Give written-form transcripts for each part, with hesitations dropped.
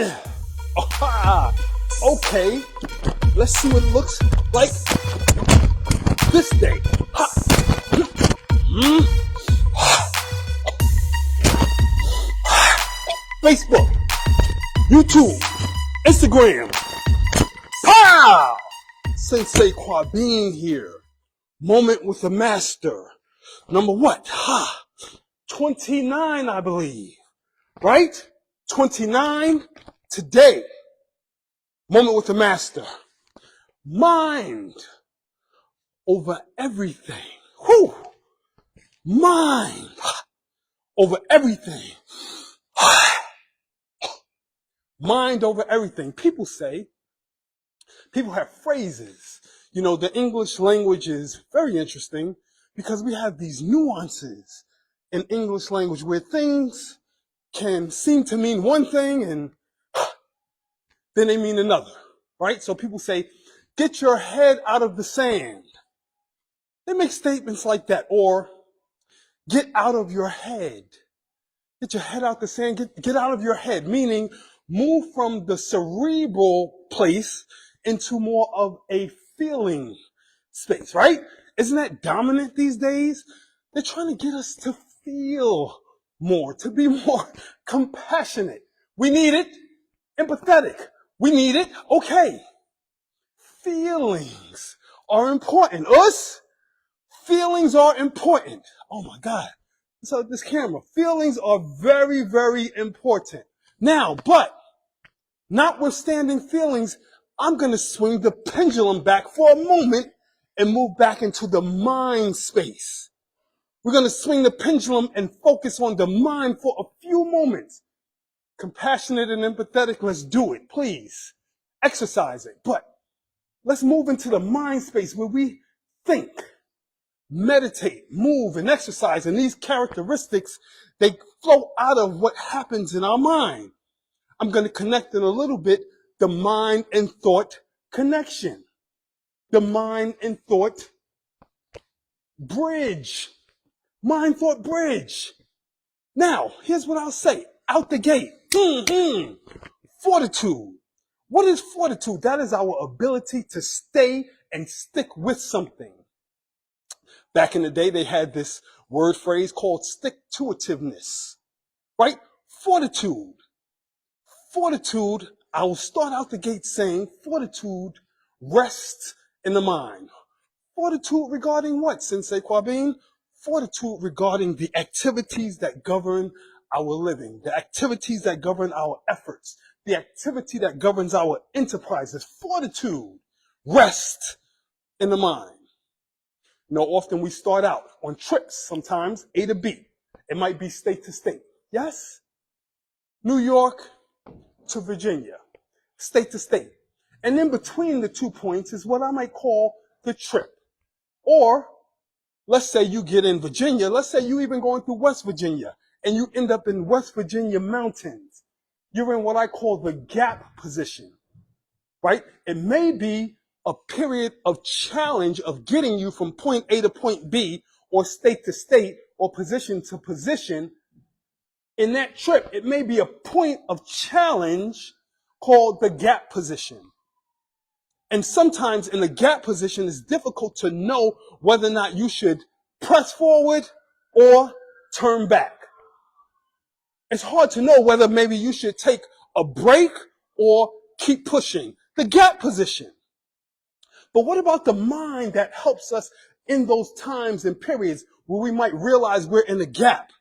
Aha! Okay, let's see what it looks like this day. Ha. Facebook, YouTube, Instagram. Pow! Sensei Kwabene here. Moment with the master. Number what? 29, I believe. Right? 29 today. Moment with the master. Mind over everything. Whew. Mind over everything. Mind over everything. People have phrases. You know, the English language is very interesting because we have these nuances in English language where things can seem to mean one thing and then they mean another, right? So people say, get your head out of the sand. They make statements like that. Or get out of your head. Get your head out the sand. Get out of your head, meaning move from the cerebral place into more of a feeling space, right? Isn't that dominant these days? They're trying to get us to feel more, to be more compassionate. We need it. Empathetic. We need it. Okay. Feelings are important. Feelings are important. Oh my God. So this camera. Feelings are very, very important. Now, but notwithstanding feelings, I'm going to swing the pendulum back for a moment and move back into the mind space. We're going to swing the pendulum and focus on the mind for a few moments. Compassionate and empathetic, let's do it, please. Exercise it. But let's move into the mind space where we think, meditate, move, and exercise. And these characteristics, they flow out of what happens in our mind. I'm going to connect in a little bit the mind and thought connection. The mind and thought bridge. Mind thought bridge. Now, here's what I'll say. Out the gate. Fortitude. What is fortitude? That is our ability to stay and stick with something. Back in the day, they had this word phrase called stick-to-itiveness. Right? Fortitude. Fortitude, I will start out the gate saying fortitude rests in the mind. Fortitude regarding what, Sensei Kwabene? Fortitude regarding the activities that govern our living, the activities that govern our efforts, the activity that governs our enterprises. Fortitude rests in the mind. You know, often we start out on trips, sometimes A to B. It might be state to state. Yes? New York to Virginia, state to state. And in between the 2 points is what I might call the trip. Or, let's say you get in Virginia, let's say you even going through West Virginia, and you end up in West Virginia mountains. You're in what I call the gap position, right? It may be a period of challenge of getting you from point A to point B, or state to state, or position to position. In that trip, it may be a point of challenge called the gap position. And sometimes in the gap position, it's difficult to know whether or not you should press forward or turn back. It's hard to know whether maybe you should take a break or keep pushing. The gap position. But what about the mind that helps us in those times and periods where we might realize we're in a gap?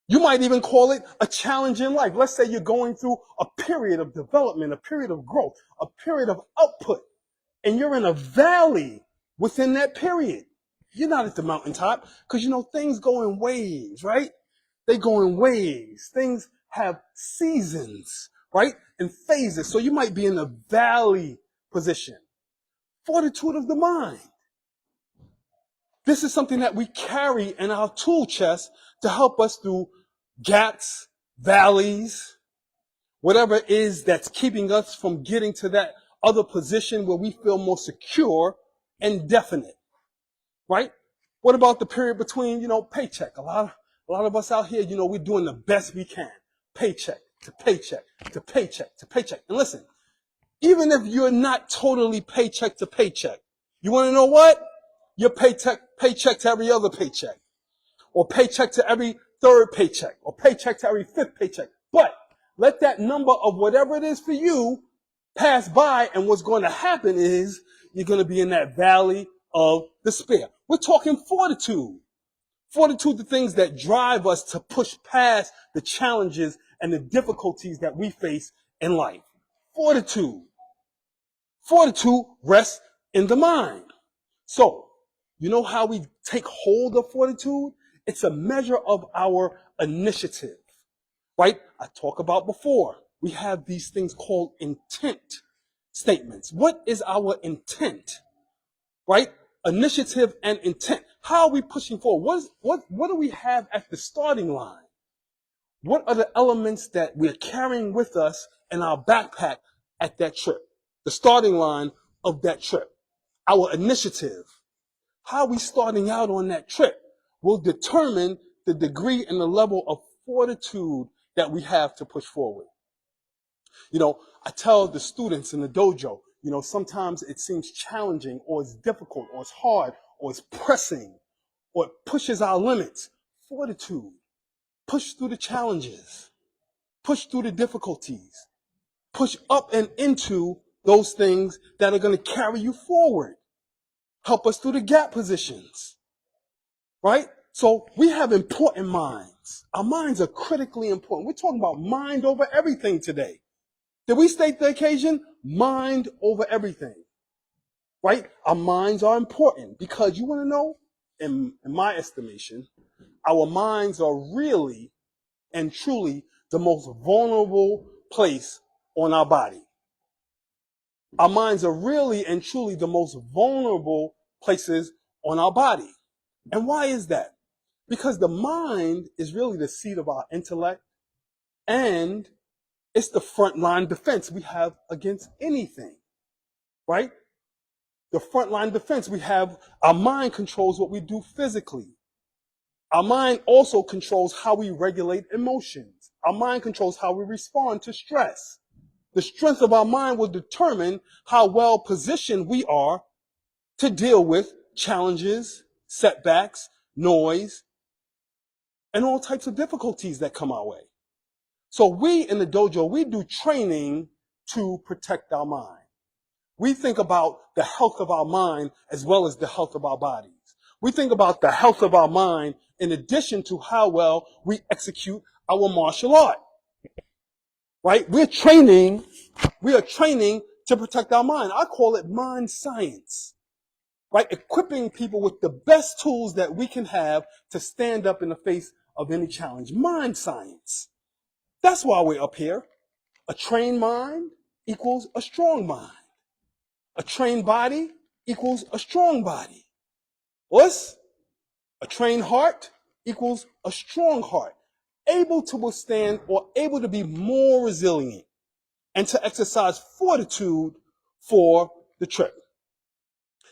You might even call it a challenge in life. Let's say you're going through a period of development, a period of growth, a period of output, and you're in a valley within that period. You're not at the mountaintop because, you know, things go in waves, right? They go in waves. Things have seasons, right? And phases. So you might be in a valley position. Fortitude of the mind. This is something that we carry in our tool chest to help us through gaps, valleys, whatever it is that's keeping us from getting to that other position where we feel more secure and definite, right? What about the period between, paycheck? A lot of us out here, we're doing the best we can. Paycheck, to paycheck to paycheck to paycheck. And listen, even if you're not totally paycheck to paycheck, you want to know what? You're paycheck to every other paycheck, or paycheck to every third paycheck, or paycheck to every fifth paycheck. But let that number of whatever it is for you pass by, and what's going to happen is you're going to be in that valley of despair. We're talking fortitude. Fortitude, the things that drive us to push past the challenges and the difficulties that we face in life. Fortitude. Fortitude rests in the mind. So, you know how we take hold of fortitude? It's a measure of our initiative, right? I talked about before. We have these things called intent statements. What is our intent, right? Initiative and intent. How are we pushing forward? What do we have at the starting line? What are the elements that we're carrying with us in our backpack at that trip? The starting line of that trip. Our initiative. How are we starting out on that trip will determine the degree and the level of fortitude that we have to push forward. You know, I tell the students in the dojo, you know, sometimes it seems challenging, or it's difficult, or it's hard, or it's pressing, or it pushes our limits. Fortitude. Push through the challenges. Push through the difficulties. Push up and into those things that are going to carry you forward. Help us through the gap positions. Right? So we have important minds. Our minds are critically important. We're talking about mind over everything today. Did we state the occasion? Mind over everything. Right? Our minds are important because you want to know, in my estimation, our minds are really and truly the most vulnerable place on our body. Our minds are really and truly the most vulnerable places on our body. And why is that? Because the mind is really the seat of our intellect, and it's the front line defense we have against anything, right? The front line defense we have, our mind controls what we do physically. Our mind also controls how we regulate emotions. Our mind controls how we respond to stress. The strength of our mind will determine how well positioned we are to deal with challenges, setbacks, noise, and all types of difficulties that come our way. So we in the dojo, we do training to protect our mind. We think about the health of our mind as well as the health of our bodies. We think about the health of our mind in addition to how well we execute our martial art. Right? We are training to protect our mind. I call it mind science. Right? Equipping people with the best tools that we can have to stand up in the face of any challenge. Mind science. That's why we're up here. A trained mind equals a strong mind. A trained body equals a strong body. Us? A trained heart equals a strong heart. Able to withstand or able to be more resilient and to exercise fortitude for the trip.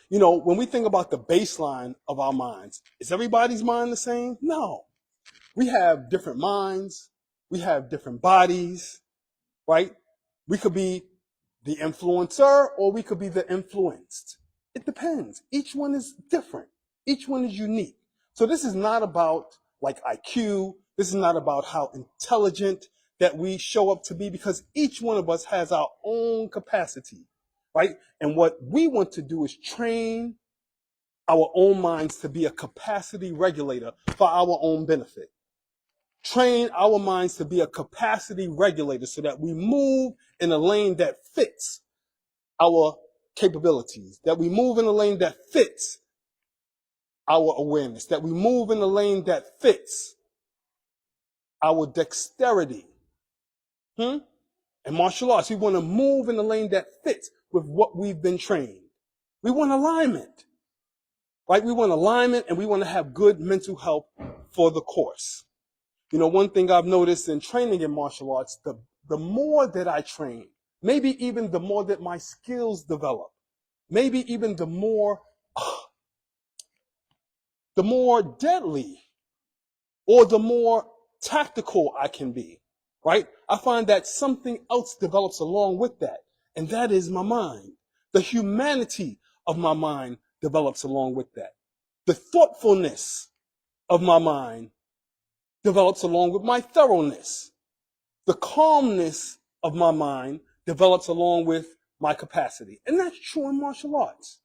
You know, when we think about the baseline of our minds, is everybody's mind the same? No. We have different minds. We have different bodies, right? We could be the influencer or we could be the influenced. It depends. Each one is different. Each one is unique. So this is not about like IQ. This is not about how intelligent that we show up to be, because each one of us has our own capacity, right? And what we want to do is train our own minds to be a capacity regulator for our own benefit. Train our minds to be a capacity regulator so that we move in a lane that fits our capabilities, that we move in a lane that fits our awareness, that we move in a lane that fits our dexterity. In martial arts, we want to move in a lane that fits with what we've been trained. We want alignment, right? We want alignment, and we want to have good mental health for the course. You know, one thing I've noticed in training in martial arts, the more that I train, maybe even the more that my skills develop, maybe even the more deadly or the more tactical I can be. right? I find that something else develops along with that, and that is my mind. The humanity of my mind develops along with that. The thoughtfulness of my mind develops along with my thoroughness. The calmness of my mind develops along with my capacity. And that's true in martial arts.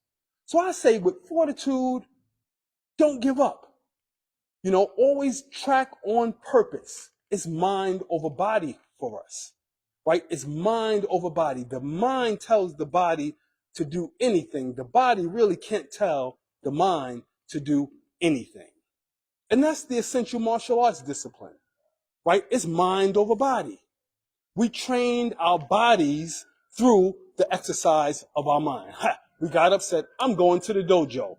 So I say with fortitude, don't give up. Always track on purpose. It's mind over body for us, right? It's mind over body. The mind tells the body to do anything. The body really can't tell the mind to do anything. And that's the essential martial arts discipline, right? It's mind over body. We trained our bodies through the exercise of our mind. We got upset. I'm going to the dojo.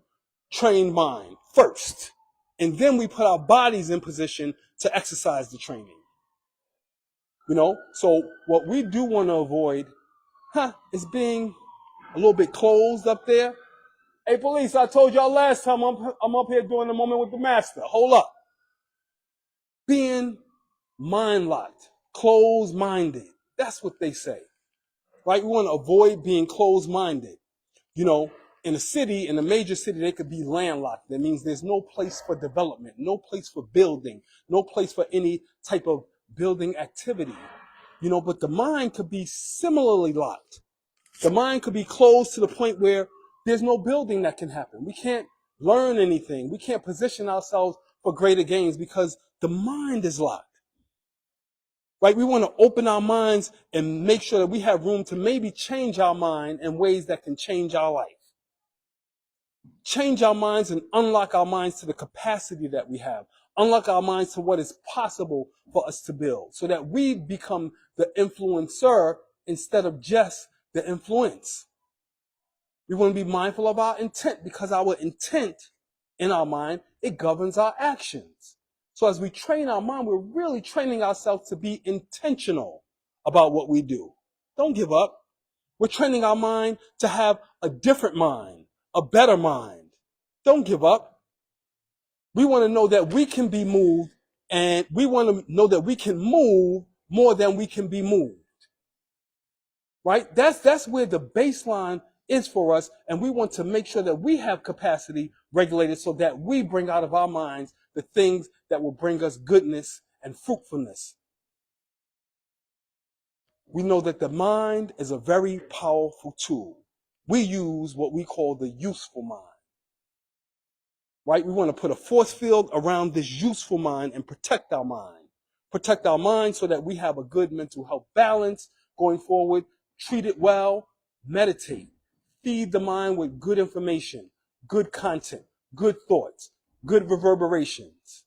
Train mind first. And then we put our bodies in position to exercise the training. So what we do want to avoid, is being a little bit closed up there. Hey, police, I told y'all last time I'm up here doing the moment with the master. Hold up. Being mind-locked, closed-minded. That's what they say, right? We want to avoid being closed-minded. In a major city, they could be landlocked. That means there's no place for development, no place for building, no place for any type of building activity. But the mind could be similarly locked. The mind could be closed to the point where there's no building that can happen. We can't learn anything. We can't position ourselves for greater gains because the mind is locked. Right? We want to open our minds and make sure that we have room to maybe change our mind in ways that can change our life. Change our minds and unlock our minds to the capacity that we have. Unlock our minds to what is possible for us to build so that we become the influencer instead of just the influence. We want to be mindful of our intent because our intent in our mind, it governs our actions. So as we train our mind, we're really training ourselves to be intentional about what we do. Don't give up. We're training our mind to have a different mind, a better mind. Don't give up. We want to know that we can be moved, and we want to know that we can move more than we can be moved. Right? That's where the baseline is for us, and we want to make sure that we have capacity regulated so that we bring out of our minds the things that will bring us goodness and fruitfulness. We know that the mind is a very powerful tool. We use what we call the useful mind. Right? We want to put a force field around this useful mind and protect our mind. Protect our mind so that we have a good mental health balance going forward. Treat it well. Meditate. Feed the mind with good information, good content, good thoughts, good reverberations.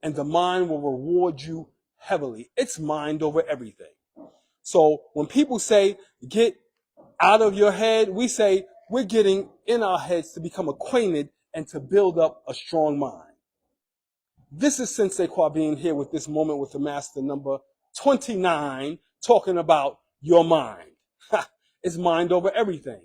And the mind will reward you heavily. It's mind over everything. So when people say, get out of your head, we say, we're getting in our heads to become acquainted and to build up a strong mind. This is Sensei Kwabene here with this moment with the master number 29, talking about your mind. It's mind over everything.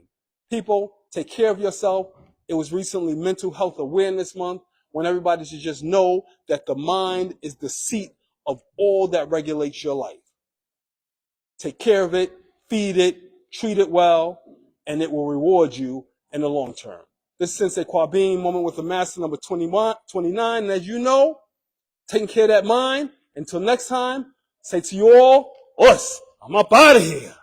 People, take care of yourself. It was recently Mental Health Awareness Month, when everybody should just know that the mind is the seat of all that regulates your life. Take care of it, feed it, treat it well, and it will reward you in the long term. This is Sensei Kwabene, moment with the master number 29. And as you know, taking care of that mind. Until next time, say to you all, us, I'm up out of here.